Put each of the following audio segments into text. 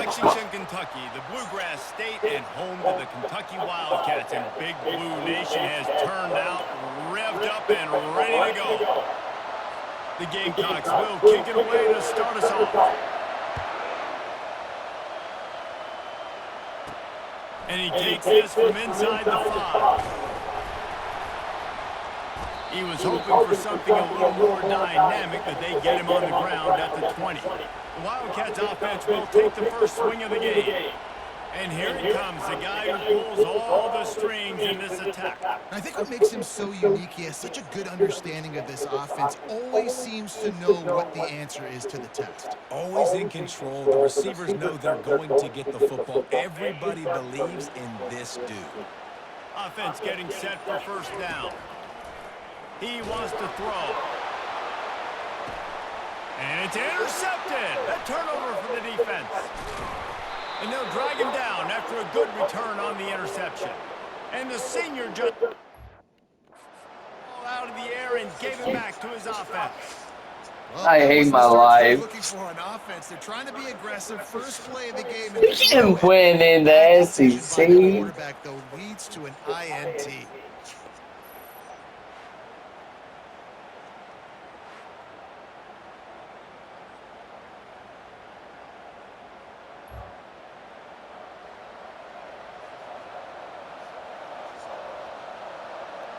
Lexington, Kentucky, the Bluegrass State and home to the Kentucky Wildcats. And Big Blue Nation has turned out, revved up, and ready to go. The Gamecocks will kick it away to start us off. And he takes this from inside the 5. He was hoping for something a little more dynamic, but they get him on the ground at the 20. The Wildcats offense will take the first swing of the game. And here he comes, the guy who pulls all the strings in this attack. I think what makes him so unique, he has such a good understanding of this offense, always seems to know what the answer is to the test. Always in control. The receivers know they're going to get the football. Everybody believes in this dude. Offense getting set for first down. He wants to throw. And it's intercepted. A turnover for the defense. And they'll drag him down after a good return on the interception. And the senior just out of the air and gave it back to his offense. Well, I hate my life. Looking for an offense. They're trying to be aggressive. First play of the game. We can win in the SEC. Quarterback, though, leads to an INT.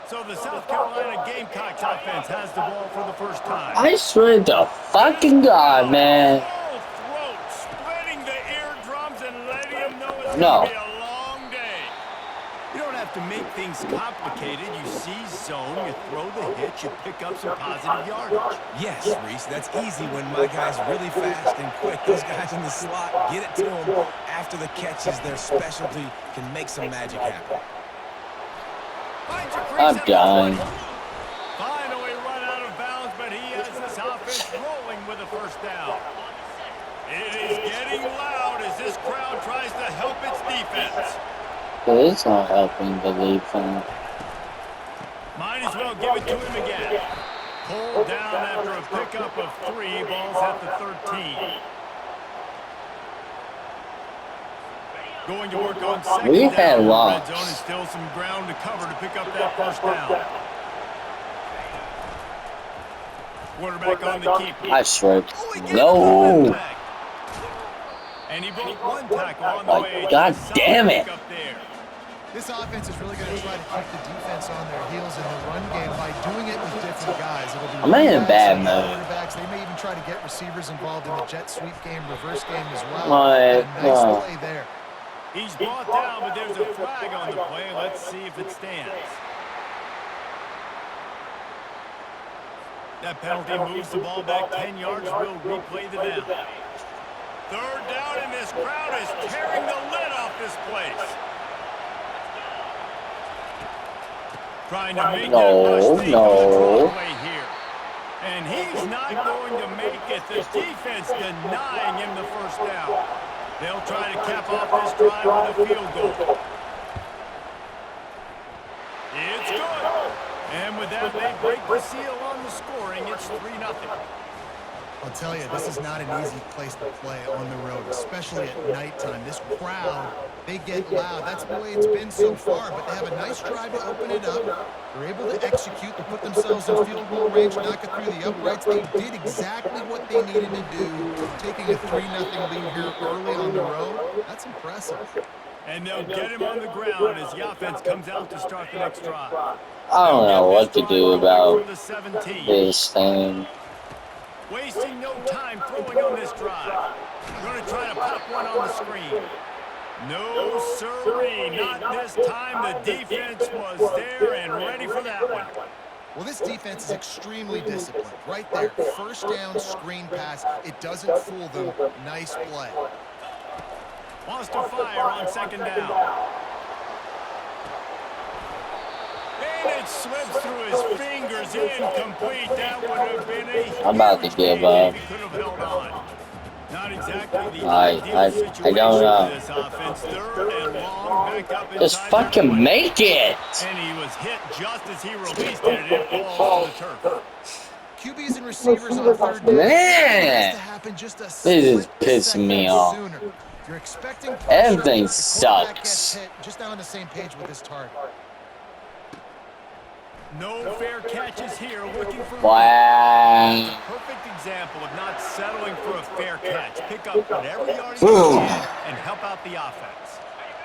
So the South Carolina Gamecocks offense has the ball for the first time. I swear to fucking God, man. Throat, splitting the eardrums and letting them know it's No. going to be a long day. You don't have to make things complicated. You seize zone, you throw the hitch, you pick up some positive yardage. Yes, Reese, that's easy when my guy's really fast and quick. Those guys in the slot, get it to them after the catches. Their specialty can make some magic happen. I'm dying. Finally run out of bounds, but he has this offense rolling with a first down. It is getting loud as this crowd tries to help its defense. It's not helping the defense. Might as well give it to him again. Pulled down after a pickup of 3 balls at the 13. Going to work on second We've down. had Red lots. zone is still some ground to cover to pick up that first down. Quarterback on the keep. I swear. No. And he broke one tackle on the way. God damn it. This offense is really going to try to keep the defense on their heels in the run game by doing it with different guys. It'll be I'm in a bad and mode. quarterbacks. They may even try to get receivers involved in the jet sweep game, reverse game as well. My Nice God. play there. He's brought down, but there's a flag on the play. Let's see if it stands. That penalty moves the ball back 10 yards. We'll replay the down. Third down, and this crowd is tearing the lid off this place. Trying to make that rush thing go the wrong way here. And he's not going to make it. The defense denying him the first down. They'll try to cap off this drive with a field goal. It's good. And with that, they break the seal on the scoring. It's 3-0. I'll tell you, this is not an easy place to play on the road, especially at nighttime. This crowd, they get loud. That's the way it's been so far, but they have a nice drive to open it up. They're able to execute, to put themselves in field goal range, knock it through the uprights. They did exactly what they needed to do, taking a 3-0 lead here early on the road. That's impressive. And they'll get him on the ground as the offense comes out to start the next drive. I don't know what to do about this thing. Wasting no time throwing on this drive. Going to try to pop one on the screen. No, sirree, not this time. The defense was there and ready for that one. Well, this defense is extremely disciplined. Right there, first down, screen pass. It doesn't fool them. Nice play. Wants to fire on second down. And it slips through his fingers, incomplete. That would have been a I'm about to give up. he could have held on. Not exactly the I don't know. for this offense. Third and long, back up Just inside fucking their make it. And he was hit just as he released it, and it falls to the turf. QBs and receivers on third down. Man, To happen just a this is split pissing me second off. sooner. You're expecting pressure. Everything The quarterback gets sucks. hit, just not on the same page with his target. No fair catches here, looking for Wow. perfect example of not settling for a fair catch. Pick up whatever yardage you can and help out the offense.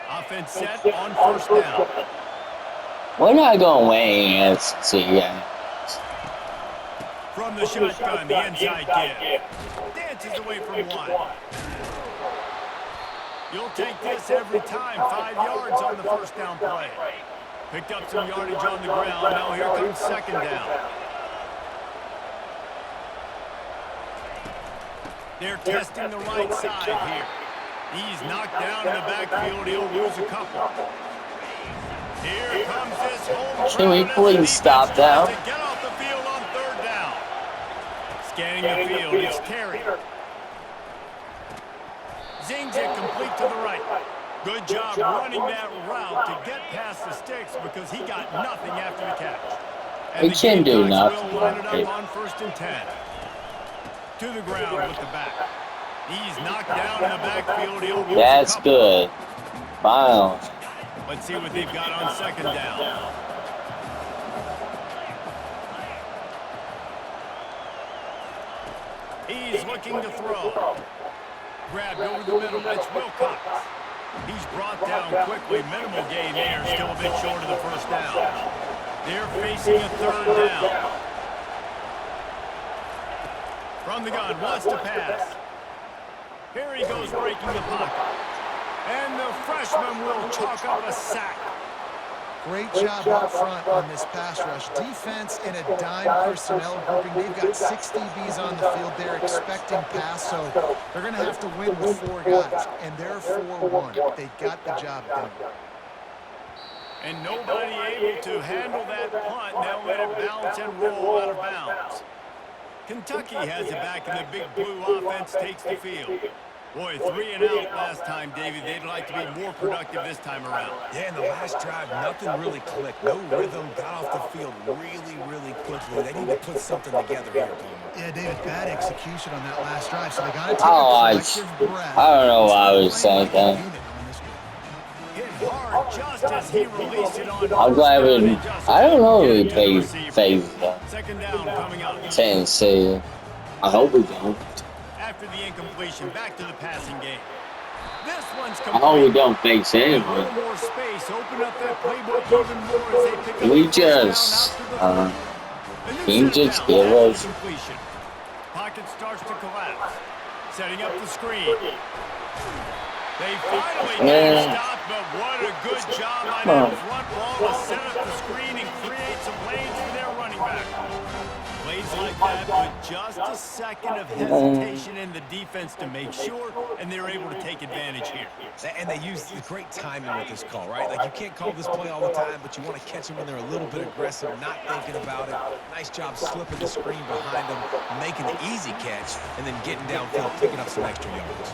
Offense set on first down. We're not going away against CJ. From the shotgun, the inside give. Dances away from one. You'll take this every time. 5 yards on the first down play. Picked up some yardage on the ground. Now here comes second down. They're testing the right side here. He's knocked down in the backfield. He'll lose a couple. Here comes this home Can we crowd please as the stop defense now? tries to get off the field on third down. Scanning the field, it's Terry. Zings it complete to the right. Good job running that route to get past the sticks because he got nothing after the catch. And He can do nothing. will line it up on 1st and 10. To the ground with the back. He's knocked down in the backfield. He'll lose That's a couple. good. Wow. Let's see what they've got on second down. He's looking to throw. Grabbed over the middle. That's Wilcox. He's brought down quickly. Minimal gain there. Still a bit short of the first down. They're facing a third down. From the gun. Wants to pass. Here he goes breaking the pocket. And the freshman will chalk up a sack. Great job up front on this pass rush. Defense in a dime personnel grouping. They've got 6 DBs on the field. They're expecting pass, so they're going to have to win with 4 guys. And they're 4-1. They got the job done. And nobody able to handle that punt. Now let it bounce and roll out of bounds. Kentucky has it back, and the big blue offense takes the field. Boy, 3 and out last time, Davey. They'd like to be more productive this time around. Yeah, in the last drive, nothing really clicked. No rhythm, got off the field really quickly. They need to put something together here, Palmer. Yeah, David, bad execution on that last drive, so they got to take Oh, a collective breath. I don't know why I was saying that. Hit hard just as he released it on. I'm glad we. I don't know if we phase Second down coming up. Tennessee. I hope we don't. After the incompletion, back to the passing game. This one's I hope we complete. don't face A anything. little more space. Open up that playbook even more as they pick up We the first down just, out to the 30. A new can you set of just downs give after us- completion. Pocket starts to collapse. Setting up the screen. They finally get it stopped, but what a good job by that front ball to set up the screen and create some lanes for their running back. Plays like that with just a second of hesitation in the defense to make sure, and they're able to take advantage here. And they use great timing with this call, right? Like, you can't call this play all the time, but you want to catch them when they're a little bit aggressive, not thinking about it. Nice job slipping the screen behind them, making the easy catch, and then getting downfield, picking up some extra yards.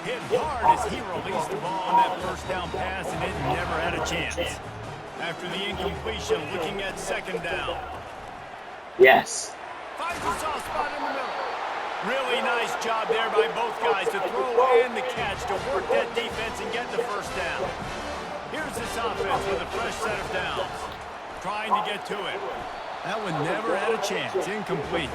Hit hard as he released the ball on that first down pass, and it never had a chance. After the incompletion, looking at second down. Yes. Finds a soft spot in the middle. Really nice job there by both guys to throw and the catch to work that defense and get the first down. Here's this offense with a fresh set of downs. Trying to get to it. That one never had a chance. Incomplete.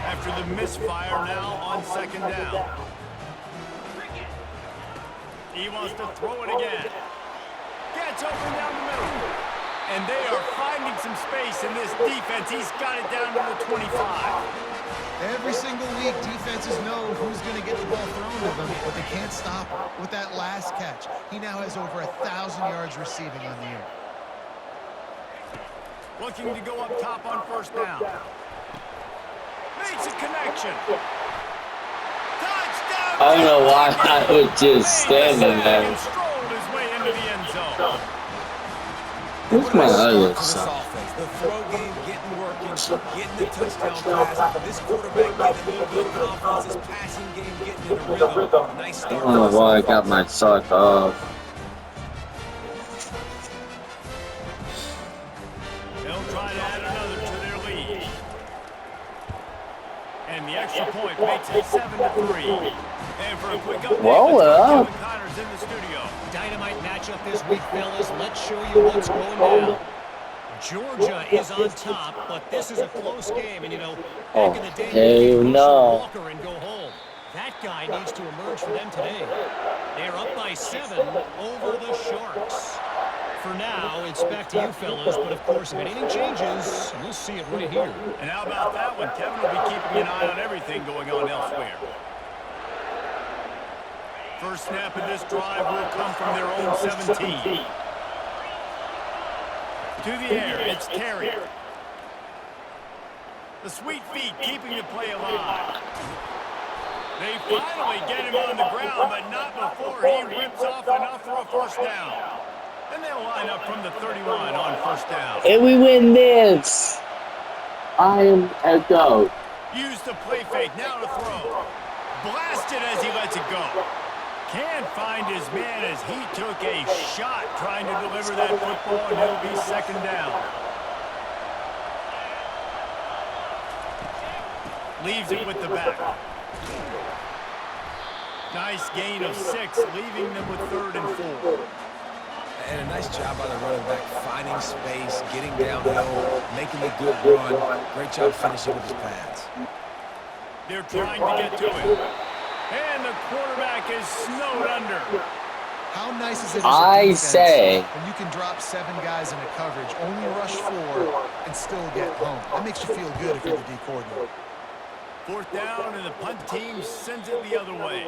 After the misfire now on second down. He wants to throw it again. Gets open down the middle. And they are finding some space in this defense. He's got it down to the 25. Every single week, defenses know who's going to get the ball thrown to them, but they can't stop with that last catch. He now has over 1,000 yards receiving on the year. Looking to go up top on first down. Makes a connection. Touchdown! I don't know why I was just standing there. And strolled his way into the end zone. Where's my other For this side? offense, the throw game getting working, getting the touchdown pass. This quarterback getting a little bit of confidence. This passing game getting in a rhythm. Nice I start. don't know why I got my sock off. They'll try to add another to their lead. It's at 7-3. And for a quick update, Roll let's go to up. Kevin Connors in the studio. Dynamite matchup this week, fellas. Let's show you what's going down. Georgia is on top, but this is a close game. And, you know, back in the day, you could push Walker and go home. That guy needs to emerge for them today. They're up by 7 over the Sharks. For now, it's back to you, fellas. But, of course, if anything changes, we'll see it right here. And how about that one? Kevin will be keeping an eye on everything going on elsewhere. First snap of this drive will come from their own 17. To the air, it's Terry. The sweet feet keeping the play alive. They finally get him on the ground, but not before he rips off enough for a first down. And they'll line up from the 31 on first down. And we win this. I am a goat. Use the play fake, now to throw. Blasted as he lets it go. Can't find his man as he took a shot trying to deliver that football, and it'll be second down. Leaves it with the back. Nice gain of 6, leaving them with 3rd and 4. And a nice job by the running back, finding space, getting downhill, making a good run. Great job finishing with his pads. They're trying to get to it. And the quarterback is snowed under. How nice is it as a I defense say. when you can drop 7 guys in a coverage, only rush 4, and still get home? That makes you feel good if you're the D coordinator. 4th down, and the punt team sends it the other way.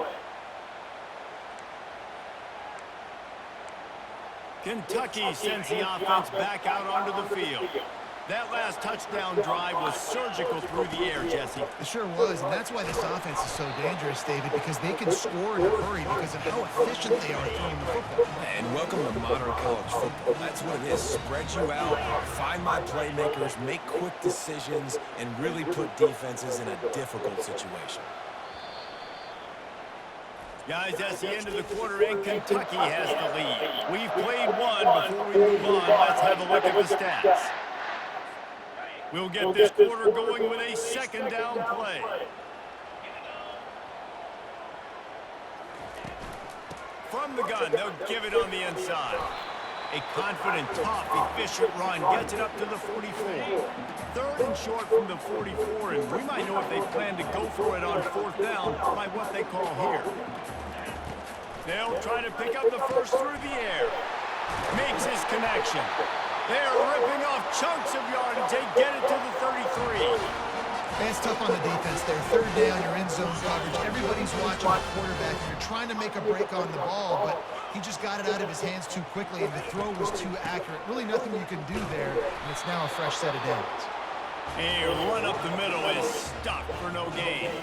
Kentucky sends the offense back out onto the field. That last touchdown drive was surgical through the air, Jesse. It sure was, and that's why this offense is so dangerous, David, because they can score in a hurry because of how efficient they are throwing the football. And welcome to modern college football. That's what it is. Spread you out, find my playmakers, make quick decisions, and really put defenses in a difficult situation. Guys, that's the end of the quarter, and Kentucky has the lead. We've played one. Before we move on, let's have a look at the stats. We'll get this quarter going with a second down play. From the gun, they'll give it on the inside. A confident, tough, efficient run gets it up to the 44. 3rd and short from the 44, and we might know if they plan to go for it on 4th down by what they call here. They'll try to pick up the first through the air. Makes his connection. They're ripping off chunks of yardage. They get it to the 33. It's tough on the defense there. 3rd down, you're in zone coverage. Everybody's watching the quarterback, and you're trying to make a break on the ball, but he just got it out of his hands too quickly, and the throw was too accurate. Really nothing you can do there, and it's now a fresh set of downs. A run up the middle is stuck for no gain.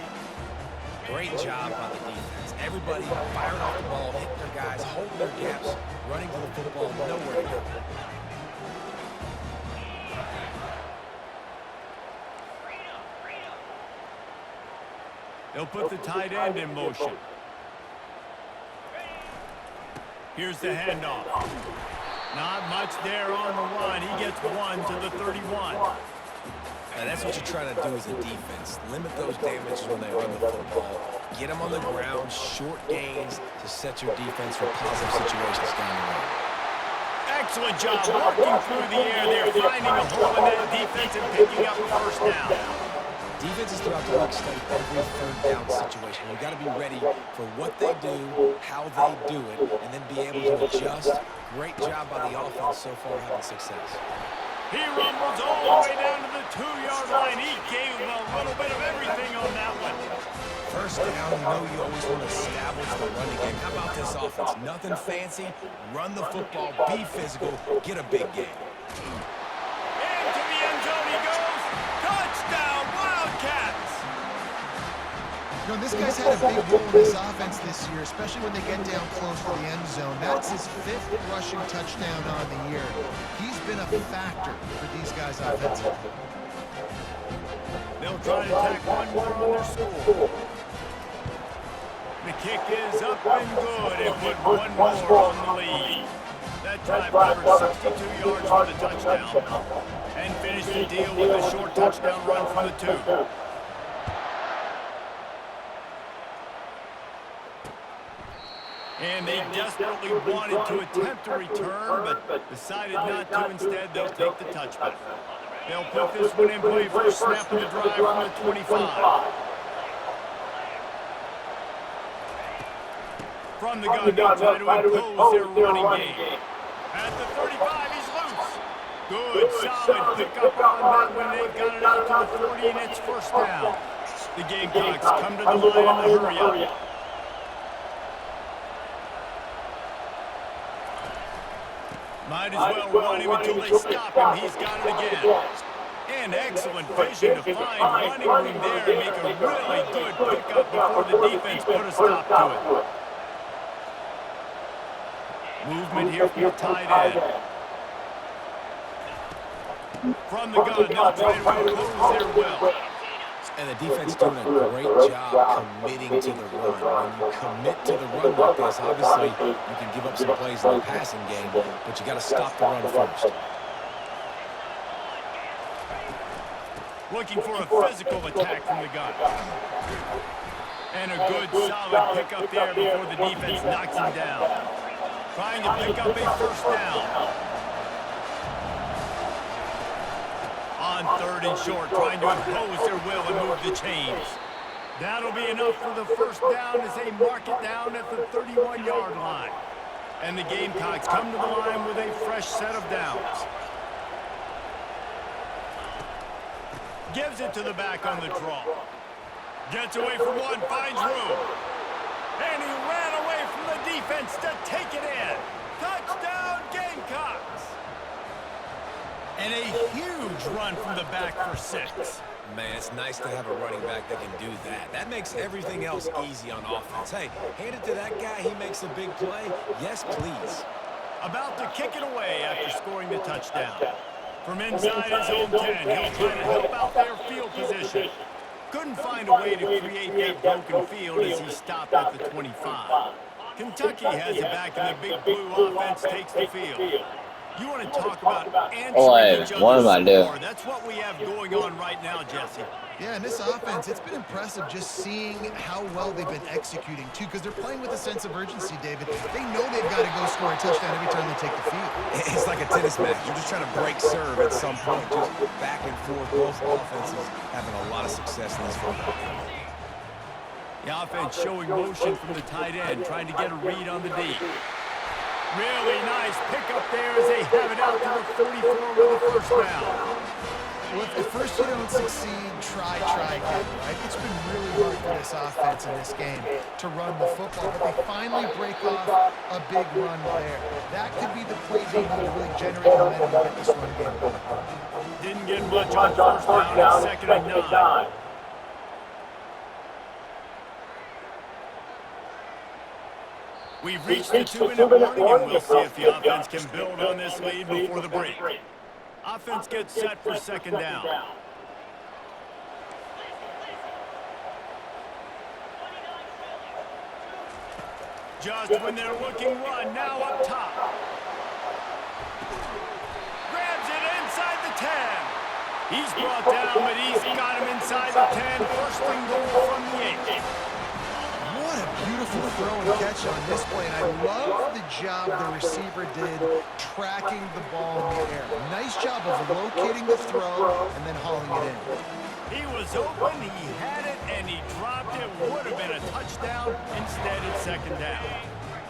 Great job by the defense. Everybody firing off the ball, hitting their guys, holding their gaps, running to the football, nowhere to go. They'll put the tight end in motion. Here's the handoff. Not much there on the line. He gets 1 to the 31. And that's what you're trying to do as a defense. Limit those damages when they run the football. Get them on the ground, short gains to set your defense for positive situations down the road. Excellent job working through the air there, finding a hole in that defense and picking up a first down. Defenses throughout the league study every 3rd down situation. You've got to be ready for what they do, how they do it, and then be able to adjust. Great job by the offense so far having success. He rumbles all the way down to the 2-yard line. He gave him a little bit of everything on that one. First down, you know you always want to establish the running game. How about this offense? Nothing fancy. Run the football, be physical, get a big game. Into the end zone he goes. Touchdown, Wildcats! You know, this guy's had a big role in this offense this year, especially when they get down close to the end zone. That's his 5th rushing touchdown on the year. He's been a factor for these guys offensively. They'll try to tack one more on their score. The kick is up and good, and put one more on the lead. That drive covered 62 yards for the touchdown, and finished the deal with a short touchdown run from the 2. And they desperately wanted to attempt a return, but decided not to. Instead, they'll take the touchback. They'll put this one in play for a snap of the drive from the 25. From the gun, they'll try to impose their running game. At the 35, he's loose. Good, solid pickup on that one. They've got it out to the 40, and it's first down. The Gamecocks come to the line in the hurry up. Might as well run him until they stop him. He's got it again. And excellent vision to find running room there and make a really good pickup before the defense put a stop to it. Movement here from the tight end. From the gun, they'll try to impose their will. And the defense doing a great job committing to the run. When you commit to the run like this, obviously you can give up some plays in the passing game, but you got to stop the run first. Looking for a physical attack from the gun. And a good, solid pickup there before the defense knocks him down. Trying to pick up a first down. On third and short, trying to impose their will and move the chains. That'll be enough for the first down as they mark it down at the 31-yard line. And the Gamecocks come to the line with a fresh set of downs. Gives it to the back on the draw. Gets away from one, finds room. And he ran away from the defense to take it in. Touchdown, Gamecocks! And a huge run from the back for 6. Man, it's nice to have a running back that can do that. That makes everything else easy on offense. Hey, hand it to that guy. He makes a big play. Yes, please. About to kick it away after scoring the touchdown. From inside his own 10, he'll try to help out their field position. Couldn't find a way to create that broken field as he stopped at the 25. Kentucky has it back, and the Big Blue offense takes the field. You want to talk about answering each other's score. That's what we have going on right now, Jesse. Yeah, and this offense, it's been impressive just seeing how well they've been executing, too, because they're playing with a sense of urgency, David. They know they've got to go score a touchdown every time they take the field. It's like a tennis match. You're just trying to break serve at some point. Just back and forth. Both offenses having a lot of success in this football game. The offense showing motion from the tight end, trying to get a read on the D. Really nice pickup there as they have it out to the 44 with the first down. Well, if at first you don't succeed, try again, right? It's been really hard for this offense in this game to run the football, but they finally break off a big run there. That could be the play they need to really generate momentum and get this run game going. Didn't get much on first down at 2nd and 9. We've reached the 2-minute warning, and we'll see if the offense can build on this lead before the break. Offense gets set for 2nd down. Just when they're looking run, now up top. Grabs it inside the 10. He's brought down, but he's got him inside the 10. First and goal from the 8. What a beautiful throw and catch on this play, and I love the job the receiver did tracking the ball in the air. Nice job of locating the throw and then hauling it in. He was open, he had it, and he dropped it. Would have been a touchdown. Instead, it's 2nd down.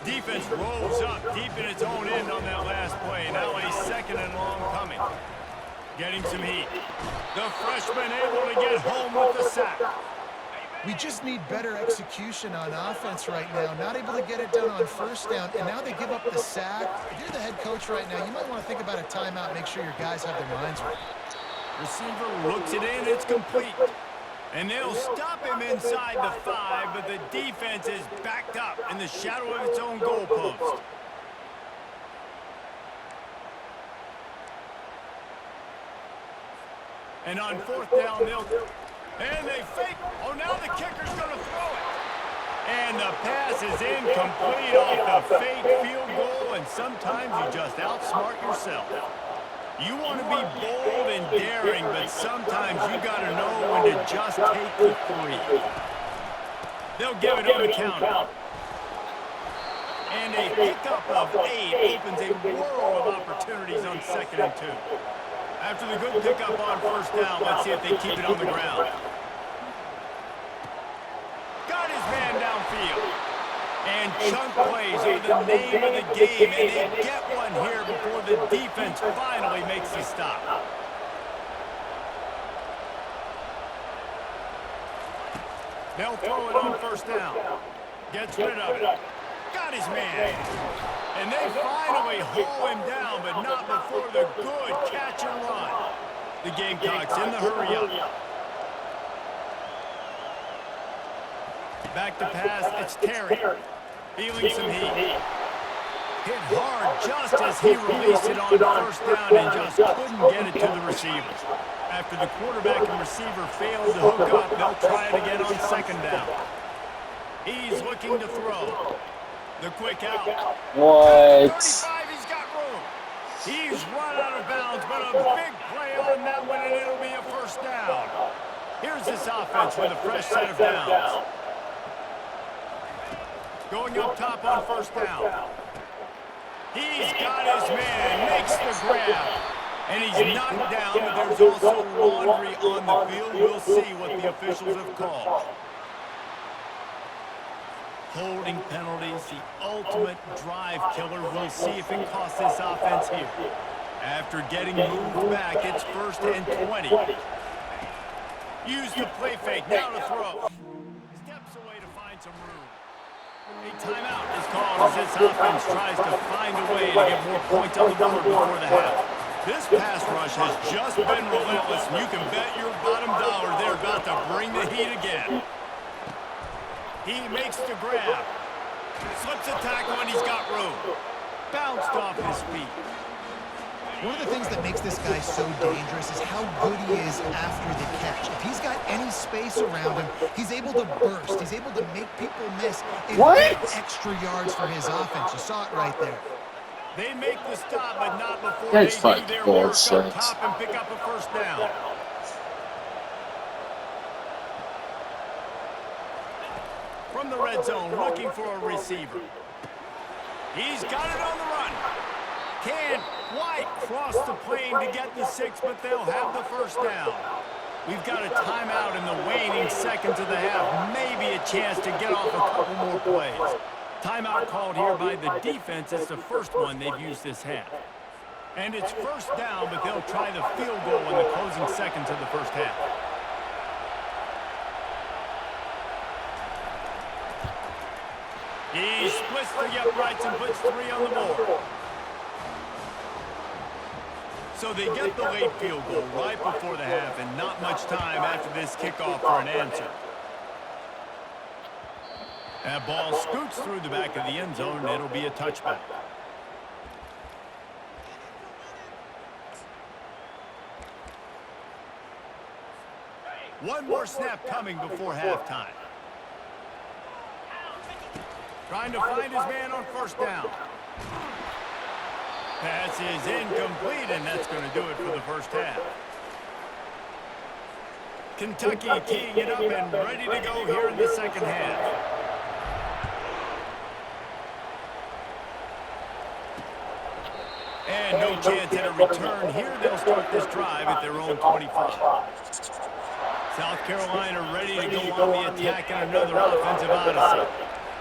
Defense rolls up deep in its own end on that last play. Now a 2nd and long coming. Getting some heat. The freshman able to get home with the sack. We just need better execution on offense right now. Not able to get it done on first down, and now they give up the sack. If you're the head coach right now, you might want to think about a timeout, make sure your guys have their minds right. Receiver looks it in, it's complete. And they'll stop him inside the 5, but the defense is backed up in the shadow of its own goalpost. And on 4th down, and they fake. Oh, now the kicker's going to throw it. And the pass is incomplete off the fake field goal, and sometimes you just outsmart yourself. You want to be bold and daring, but sometimes you got to know when to just take the 3. They'll give it on the counter. And a hiccup of 8 opens a world of opportunities on 2nd and 2. After the good pickup on 1st down, let's see if they keep it on the ground. Got his man downfield. And chunk plays are the name of the game, and they get one here before the defense finally makes the stop. They'll throw it on 1st down. Gets rid of it. Got his man. And they finally haul him down, but not before the good catch and run. The Gamecocks in the hurry up. Back to pass, it's Terry. Feeling some heat. Hit hard just as he released it on 1st down and just couldn't get it to the receiver. After the quarterback and receiver failed to hook up, they'll try it again on 2nd down. He's looking to throw. The quick out. What? 35, he's got room. He's run out of bounds, but a big play on that one, and it'll be a 1st down. Here's this offense with a fresh set of downs. Going up top on 1st down. He's got his man, makes the grab. And he's knocked down, but there's also laundry on the field. We'll see what the officials have called. Holding penalties, the ultimate drive killer. We'll see if it costs this offense here. After getting moved back, it's 1st and 20. Use the play fake, now to throw. Steps away to find some room. A timeout is called as this offense tries to find a way to get more points on the board before the half. This pass rush has just been relentless, and you can bet your bottom dollar they're about to bring the heat again. He makes the grab. Slips a tackle, and he's got room. Bounced off his feet. One of the things that makes this guy so dangerous is how good he is after the catch. If he's got any space around him, he's able to burst. He's able to make people miss and get extra yards for his offense. You saw it right there. They make the stop, but not before That's they do their work fucking up top and pick up a 1st down. From the red zone, looking for a receiver. He's got it on the run. Can't quite cross the plane to get the 6, but they'll have the 1st down. We've got a timeout in the waning seconds of the half. Maybe a chance to get off a couple more plays. Timeout called here by the defense. It's the first one they've used this half. And it's 1st down, but they'll try the field goal in the closing seconds of the 1st half. He splits the uprights and puts 3 on the board. So they get the late field goal right before the half, and not much time after this kickoff for an answer. That ball scoots through the back of the end zone, and it'll be a touchback. One more snap coming before halftime. Trying to find his man on 1st down. Pass is incomplete, and that's going to do it for the 1st half. Kentucky teeing it up and ready to go here in the 2nd half. And no chance at a return here. They'll start this drive at their own 25. South Carolina ready to go on the attack in another offensive odyssey.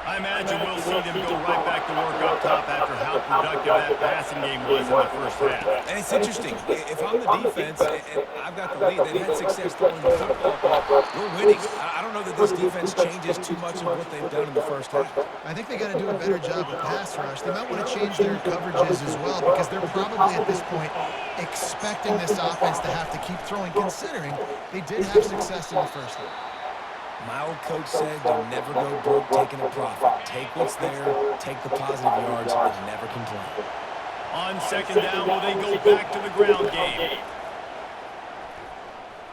I imagine we'll see them go right back to work up top after how productive that passing game was in the 1st half. And it's interesting. If I'm the defense and I've got the lead, they've had success throwing the football, but we're winning. I don't know that this defense changes too much of what they've done in the 1st half. I think they got to do a better job of pass rush. They might want to change their coverages as well, because they're probably at this point expecting this offense to have to keep throwing, considering they did have success in the 1st half. My old coach said you'll never go broke taking a profit. Take what's there, take the positive yards, and never complain. On 2nd down, will they go back to the ground game?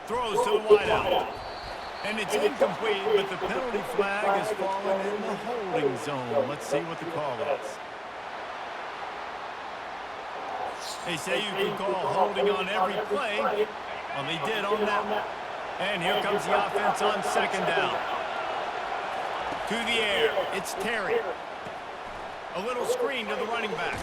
Throws to the wideout. And it's incomplete, but the penalty flag has fallen in the holding zone. Let's see what the call is. They say you can call holding on every play. Well, they did on that one. And here comes the offense on 2nd down. To the air, it's Terry. A little screen to the running back.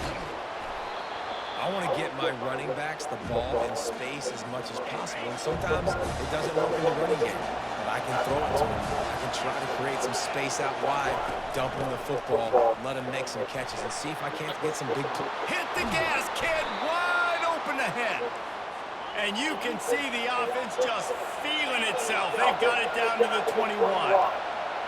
I want to get my running backs the ball in space as much as possible, and sometimes it doesn't work in the running game. But I can throw it to him. I can try to create some space out wide, dump him the football, let him make some catches, and see if I can't get some big plays. Hit the gas, kid. Wide open ahead. And you can see the offense just feeling itself. They've got it down to the 21.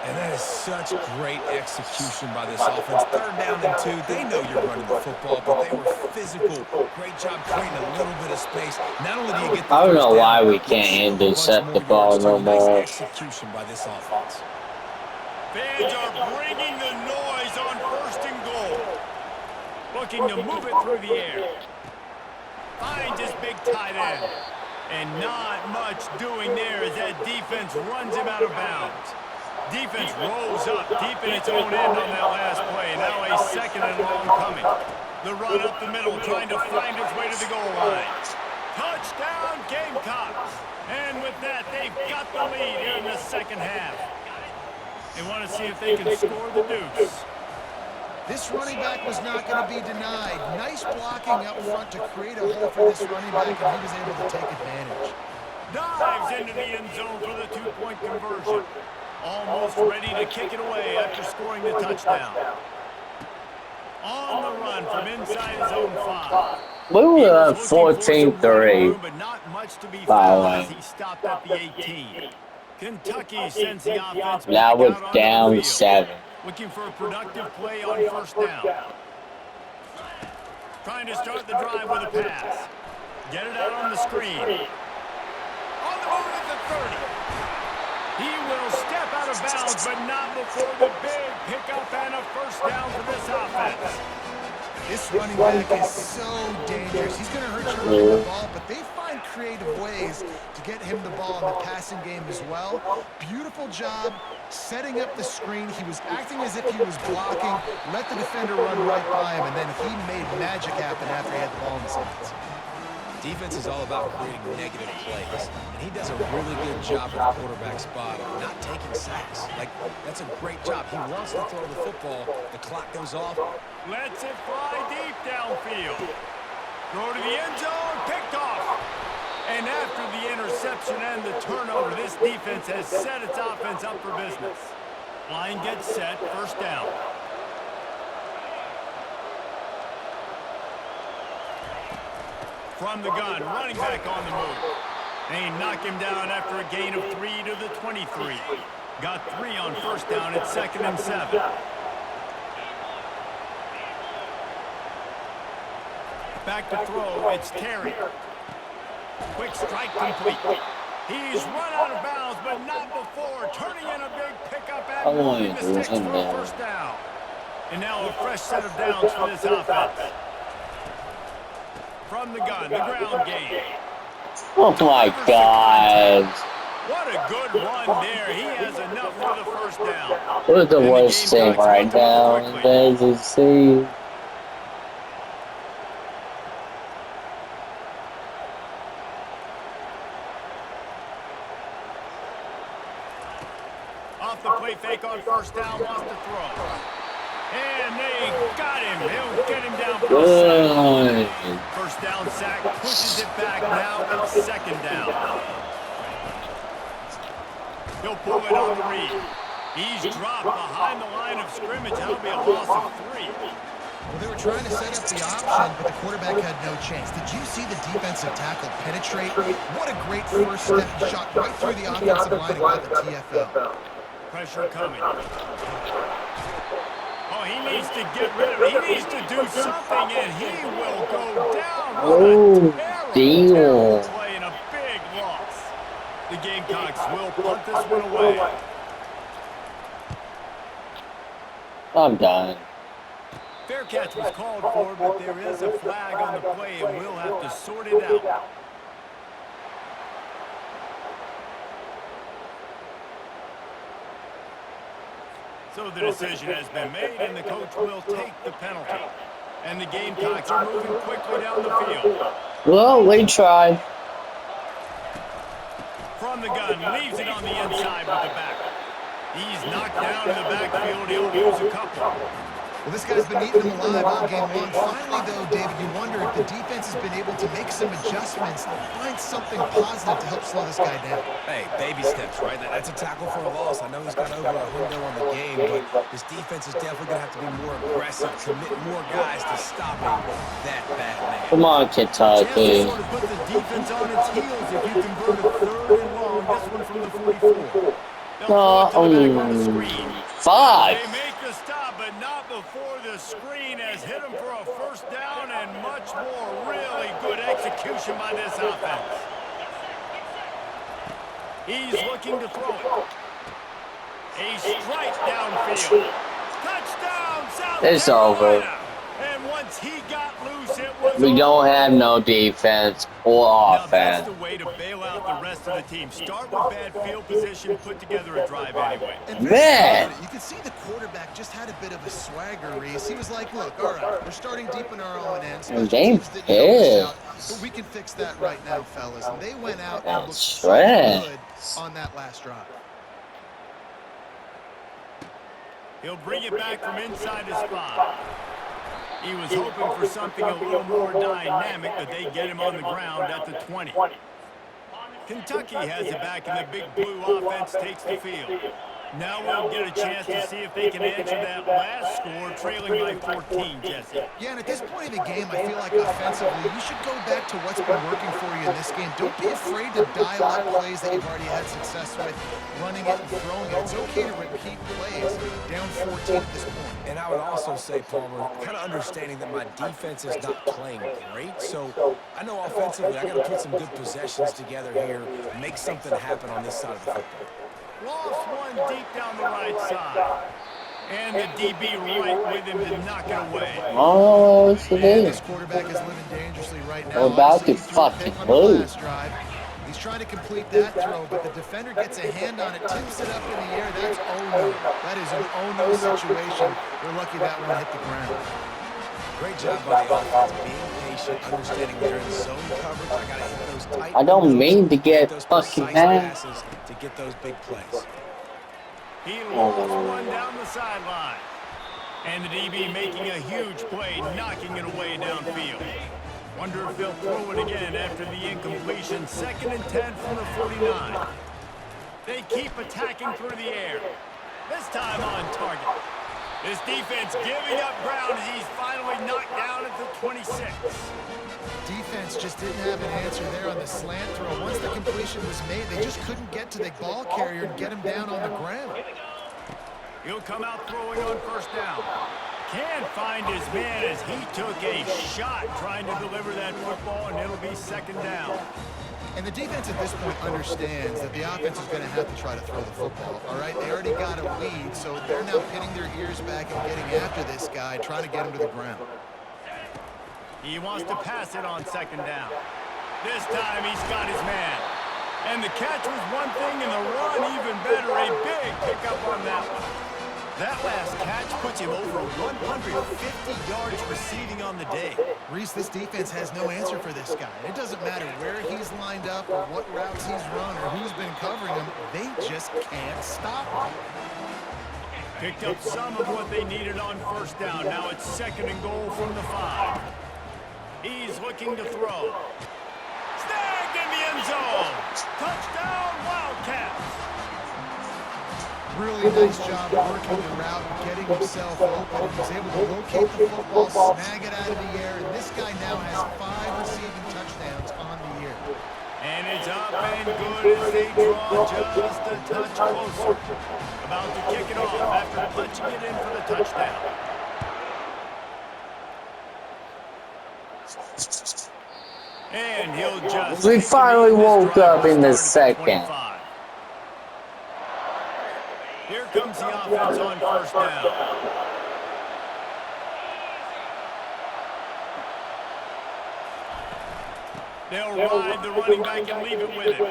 And that is such great execution by this offense. 3rd down and 2. They know you're running the football, but they were physical. Great job creating a little bit of space. Not only do you get the I don't know first why down, we you can't shoot a bunch intercept more the ball yards, no too. Nice more. execution by this offense. Fans are bringing the noise on 1st and goal. Looking to move it through the air. Finds his big tight end. And not much doing there as that defense runs him out of bounds. Defense rolls up deep in its own end on that last play. Now a 2nd and long coming. The run up the middle, trying to find its way to the goal line. Touchdown, Gamecocks. And with that, they've got the lead here in the 2nd half. They want to see if they can score the deuce. This running back was not going to be denied. Nice blocking up front to create a hole for this running back, and he was able to take advantage. Dives into the end zone for the 2-point conversion. Almost ready to kick it away after scoring the touchdown. On the run from inside his own 5. We were at 14-3. But not much to be By the found way. as he stopped at the 18. Kentucky sends the offense Now back we're out onto down the field. 7. Looking for a productive play on 1st down. Trying to start the drive with a pass. Get it out on the screen. On the move at the 30. He will step out of bounds, but not before the big pickup and a 1st down for this offense. This running back is so dangerous. He's going to hurt you running the ball, but they find creative ways to get him the ball in the passing game as well. Beautiful job setting up the screen. He was acting as if he was blocking, let the defender run right by him, and then he made magic happen after he had the ball in his hands. Defense is all about creating negative plays, and he does a really good job at the quarterback spot of not taking sacks. Like, that's a great job. He wants to throw the football. The clock goes off. Lets it fly deep downfield. Throw to the end zone, picked off. And after the interception and the turnover, this defense has set its offense up for business. Line gets set, 1st down. From the gun, running back on the move. They knock him down after a gain of 3 to the 23. Got 3 on 1st down at 2nd and 7. Back to throw, it's Terry. Quick strike complete. He's run out of bounds, but not before turning in a big pickup and moving the sticks for a 1st down. And now a fresh set of downs for this offense. From the gun, the ground game. Oh my God. What a good run there. He has enough for the 1st down. What's the worst thing right now in the SEC? Off the play fake on 1st down, wants to throw. And they got him. He'll get him down for a sack. 1st down sack, pushes it back. Now it's 2nd down. He'll pull it on the read. He's dropped behind the line of scrimmage. That'll be a loss of 3. Well, they were trying to set up the option, but the quarterback had no chance. Did you see the defensive tackle penetrate? What a great first step. He shot right through the offensive line and got the TFL. Pressure coming. Oh, he needs to get rid of it. He needs to do something, and he will go down. What a terrible play and a big loss. The Gamecocks will punt this one away. I'm done. Fair catch was called for, but there is a flag on the play, and we'll have to sort it out. So the decision has been made, and the coach will take the penalty. And the Gamecocks are moving quickly down the field. Well, we tried. From the gun, leaves it on the inside with the back. He's knocked down in the backfield. He'll lose a couple. Well, this guy's been eating them alive all game long. Finally, though, David, you wonder if the defense has been able to make some adjustments, find something positive to help slow this guy down. Hey, baby steps, right? That's a tackle for a loss. I know he's got over a window on the game, but this defense is definitely going to have to be more aggressive, commit more guys to stopping that bad man. Come on, Chance to Kentucky. sort of put the defense on its heels if you convert a 3rd and long. This one from the 44. They'll throw it to the back on the screen. Fuck. They make the stop, but not before the screen has hit him for a 1st down and much more. Really good execution by this offense. He's looking to throw it. A strike downfield. Touchdown, South It's Carolina. over. And once he got loose, it was We don't over. have no defense or Now that's offense. the way to bail out the rest of the team. Start with bad field position, put together a drive anyway. And very Man. confident. You could see the quarterback just had a bit of a swagger, Reese. He was like, look, all right, we're starting deep in our own end. Special Game teams didn't help us pissed. out, but we can fix that right now, fellas. And they went out and looked That's so right. good on that last drive. He'll bring it back from inside his spot. He was hoping for something a little more dynamic, but they get him on the ground at the 20. Kentucky has it back, and the big blue offense takes the field. Now we'll get a chance to see if they can answer that last score, trailing by 14, Jesse. Yeah, and at this point of the game, I feel like offensively, you should go back to what's been working for you in this game. Don't be afraid to dial up plays that you've already had success with, running it and throwing it. It's okay to repeat plays. Down 14 at this point. And I would also say, Palmer, kind of understanding that my defense is not playing great. So I know offensively I got to put some good possessions together here, make something happen on this side of the football. Lost one deep down the right side. And the DB right with him to knock it away. Oh, it's And it this is. quarterback is living dangerously right now. We're about Obviously, to he threw a fucking pick on the lose. last drive. He's trying to complete that throw, but the defender gets a hand on it, tips it up in the air. That's oh-no. That is an oh-no situation. We're lucky that one hit the ground. Great job by the offense, being patient, understanding they're in zone coverage. I got to hit those tight I don't windows, mean to get those fucking precise mad. passes to get those big plays. He lost one down the sideline. And the DB making a huge play, knocking it away downfield. Wonder if they'll throw it again after the incompletion. 2nd and 10 from the 49. They keep attacking through the air. This time on target. This defense giving up ground as he's finally knocked down at the 26. Defense just didn't have an answer there on the slant throw. Once the completion was made, they just couldn't get to the ball carrier and get him down on the ground. He'll come out throwing on 1st down. Can't find his man as he took a shot trying to deliver that football, and it'll be 2nd down. And the defense at this point understands that the offense is going to have to try to throw the football, all right? They already got a lead, so they're now pinning their ears back and getting after this guy, trying to get him to the ground. He wants to pass it on 2nd down. This time he's got his man. And the catch was one thing, and the run even better. A big pickup on that one. That last catch puts him over 150 yards receiving on the day. Reese, this defense has no answer for this guy. It doesn't matter where he's lined up or what routes he's run or who's been covering him. They just can't stop him. Picked up some of what they needed on 1st down. Now it's 2nd and goal from the 5. He's looking to throw. Snagged in the end zone. Touchdown, Wildcats. Really nice job working the route and getting himself open. He was able to locate the football, snag it out of the air, and this guy now has 5 receiving touchdowns on the year. And it's up and good as they draw just a touch closer. About to kick it off after punching it in for the touchdown. And he'll just... We finally woke up in the second. Here comes the offense on 1st down. They'll ride the running back and leave it with him.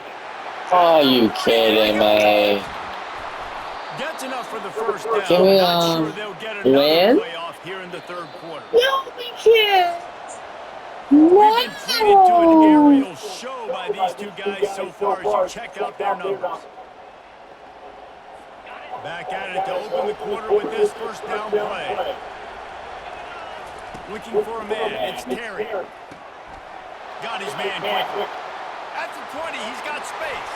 Are you kidding me? Gets enough for the 1st down. Can we, Not sure they'll get another win? playoff here in the 3rd quarter. No, we can't. We've been treated to an aerial show by these two guys so far as you check out their numbers. Back at it to open the quarter with this 1st down play. Looking for a man. It's Terry. Got his man quickly. At the 20, he's got space.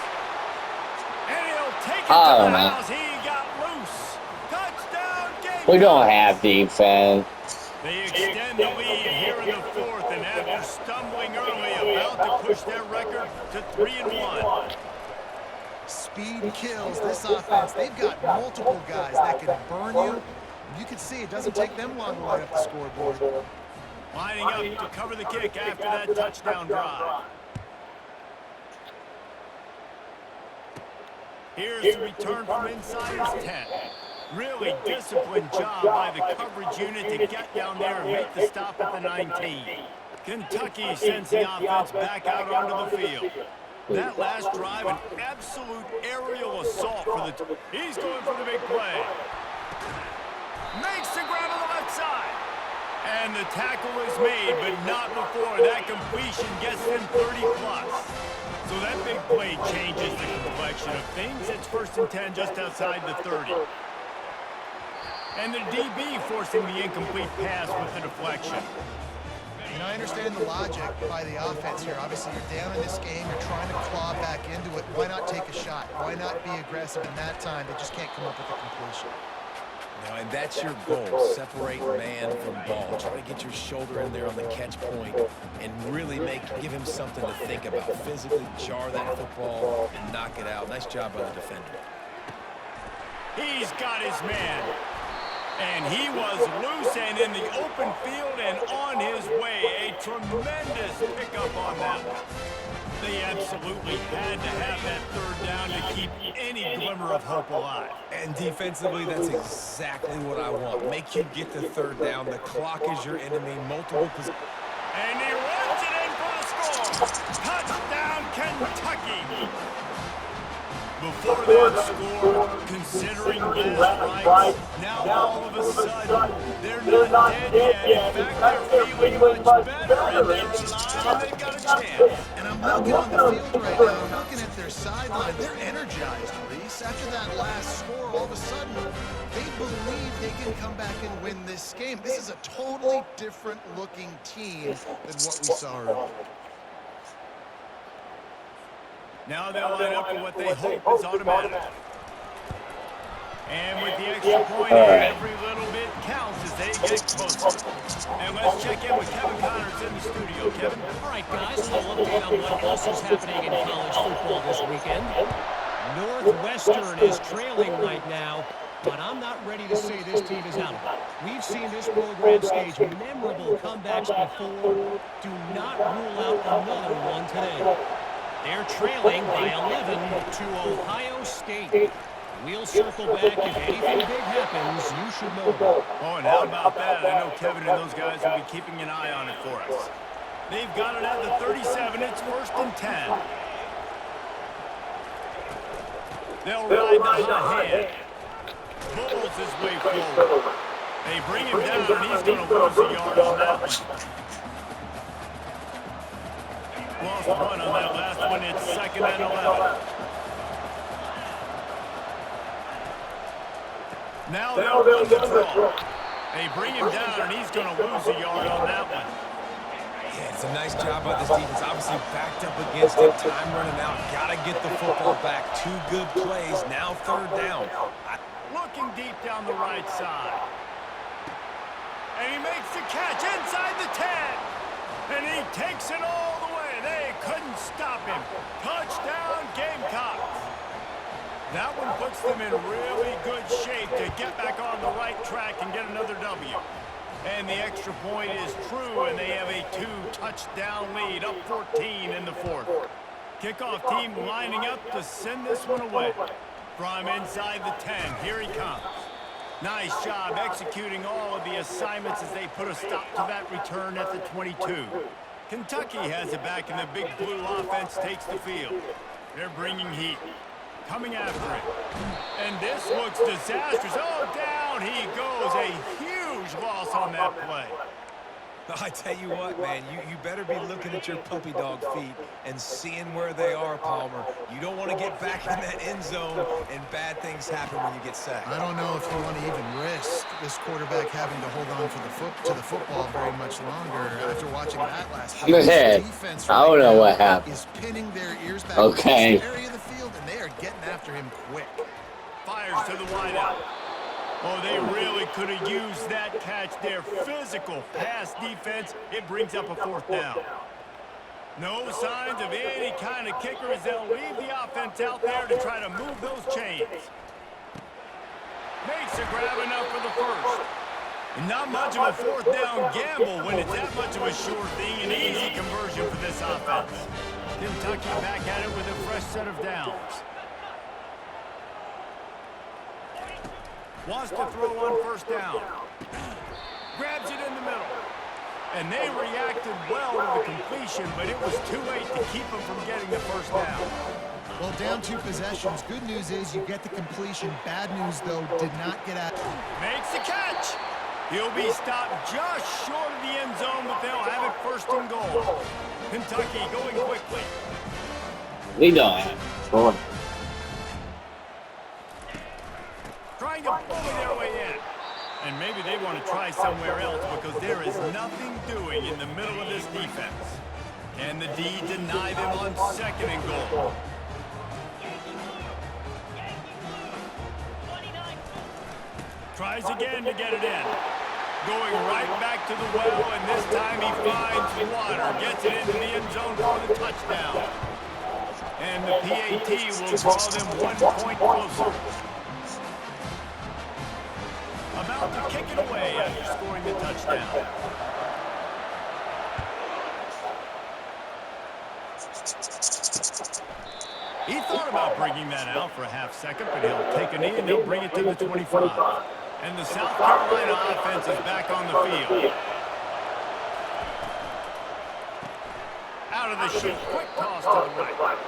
And he'll take it to the house. He got loose. Touchdown, Gamecocks. We don't have defense. They extend the lead here in the fourth, and after stumbling early, about to push their record to 3-1. Speed kills this offense. They've got multiple guys that can burn you. You can see it doesn't take them long to light up the scoreboard. Lining up to cover the kick after that touchdown drive. Here's the return from inside his 10. Really disciplined job by the coverage unit to get down there and make the stop at the 19. Kentucky sends the offense back out onto the field. That last drive, an absolute aerial assault for the... He's going for the big play. Makes the grab on the left side. And the tackle is made, but not before that completion gets them 30+. So that big play changes the complexion of things. It's 1st and 10 just outside the 30. And the DB forcing the incomplete pass with the deflection. And I understand the logic by the offense here. Obviously, you're down in this game. You're trying to claw back into it. Why not take a shot? Why not be aggressive in that time? They just can't come up with a completion. Now, and that's your goal. Separate man from ball. Try to get your shoulder in there on the catch point and really give him something to think about. Physically jar that football and knock it out. Nice job by the defender. He's got his man. And he was loose and in the open field and on his way. A tremendous pickup on that one. They absolutely had to have that 3rd down to keep any glimmer of hope alive. And defensively, that's exactly what I want. Make you get the 3rd down. The clock is your enemy. Multiple positions. And he runs it in for the score. Touchdown, Kentucky. Before that score, considering last rights, now all of a sudden, they're not dead yet. In fact, they're feeling much better, and they're alive, they've got a chance. And I'm looking on the field right now. I'm looking at their sideline. They're energized, Reese. After that last score, all of a sudden, they believe they can come back and win this game. This is a totally different looking team than what we saw earlier. Now they'll line up for what they hope is automatic. And with the extra point, every little bit counts as they get closer. And let's check in with Kevin Connors in the studio. Kevin? All right, guys, a little update on what else is happening in college football this weekend. Northwestern is trailing right now, but I'm not ready to say this team is out of it. We've seen this program stage memorable comebacks before. Do not rule out another one today. They're trailing by 11 to Ohio State. We'll circle back. If anything big happens, you should know about it. Oh, and how about that? I know Kevin and those guys will be keeping an eye on it for us. They've got it at the 37. It's 1st and 10. They'll ride the hot hand. Bulls his way forward. They bring him down, and he's going to lose a yard on that one. Lost one on that last one. It's 2nd and 11. Now they'll run the draw. They bring him down, and he's going to lose a yard on that one. Yeah, it's a nice job by this defense. Obviously backed up against it. Time running out. Got to get the football back. 2 good plays. Now 3rd down. Looking deep down the right side. And he makes the catch inside the 10. And he takes it all the way. They couldn't stop him. Touchdown, Gamecocks. That one puts them in really good shape to get back on the right track and get another W. And the extra point is true, and they have a 2-touchdown lead, up 14 in the 4th. Kickoff team lining up to send this one away. From inside the 10, here he comes. Nice job executing all of the assignments as they put a stop to that return at the 22. Kentucky has it back, and the big blue offense takes the field. They're bringing heat. Coming after it. And this looks disastrous. Oh, down he goes. A huge loss on that play. I tell you what, man, you better be looking at your puppy dog feet and seeing where they are, Palmer. You don't want to get back in that end zone and bad things happen when you get sacked. I don't know if you want to even risk this quarterback having to hold on to the football very much longer. After watching that last game, I defense don't know what happened. is pinning their ears back Okay. in this area of the field, and they are getting after him quick. Fires to the wideout. Oh, they really could have used that catch. Their physical pass defense, it brings up a 4th down. No signs of any kind of kicker as they'll leave the offense out there to try to move those chains. Makes a grab enough for the first. And not much of a 4th down gamble when it's that much of a sure thing, an easy conversion for this offense. Kentucky back at it with a fresh set of downs. Wants to throw on 1st down. Grabs it in the middle. And they reacted well to the completion, but it was too late to keep them from getting the 1st down. Well, down 2 possessions. Good news is you get the completion. Bad news, though, did not get out. Makes the catch. He'll be stopped just short of the end zone, but they'll have it 1st and goal. Kentucky going quickly. We don't have choice. Trying to bully their way in. And maybe they want to try somewhere else because there is nothing doing in the middle of this defense. And the D deny them on 2nd and goal. Tries again to get it in. Going right back to the well, and this time he finds water. Gets it into the end zone for the touchdown. And the PAT will draw them 1 point closer. About to kick it away after scoring the touchdown. He thought about bringing that out for a half-second, but he'll take a knee and he'll bring it to the 25. And the South Carolina offense is back on the field. Out of the chute, quick toss to the right.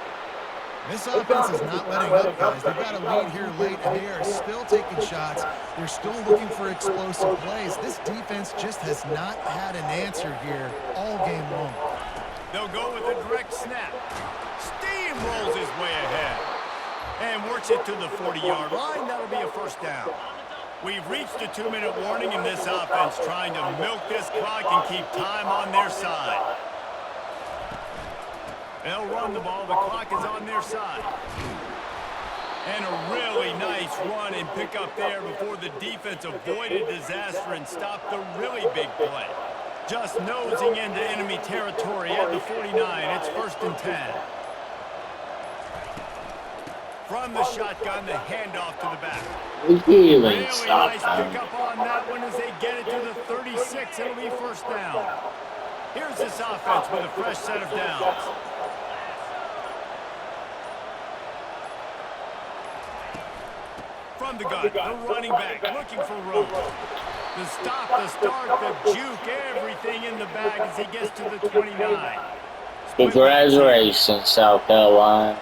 This offense is not letting up, guys. They've got a lead here late, and they are still taking shots. They're still looking for explosive plays. This defense just has not had an answer here all game long. They'll go with a direct snap. Steamrolls his way ahead. And works it to the 40-yard line. That'll be a 1st down. We've reached a 2-minute warning in this offense, trying to milk this clock and keep time on their side. They'll run the ball. The clock is on their side. And a really nice run and pick up there before the defense avoided disaster and stopped the really big play. Just nosing into enemy territory at the 49. It's 1st and 10. From the shotgun, the handoff to the back. Really nice pickup on that one as they get it to the 36. It'll be 1st down. Here's this offense with a fresh set of downs. From the gun, the running back looking for room. The stop, the start, the juke, everything in the bag as he gets to the 29. Congratulations, South Carolina.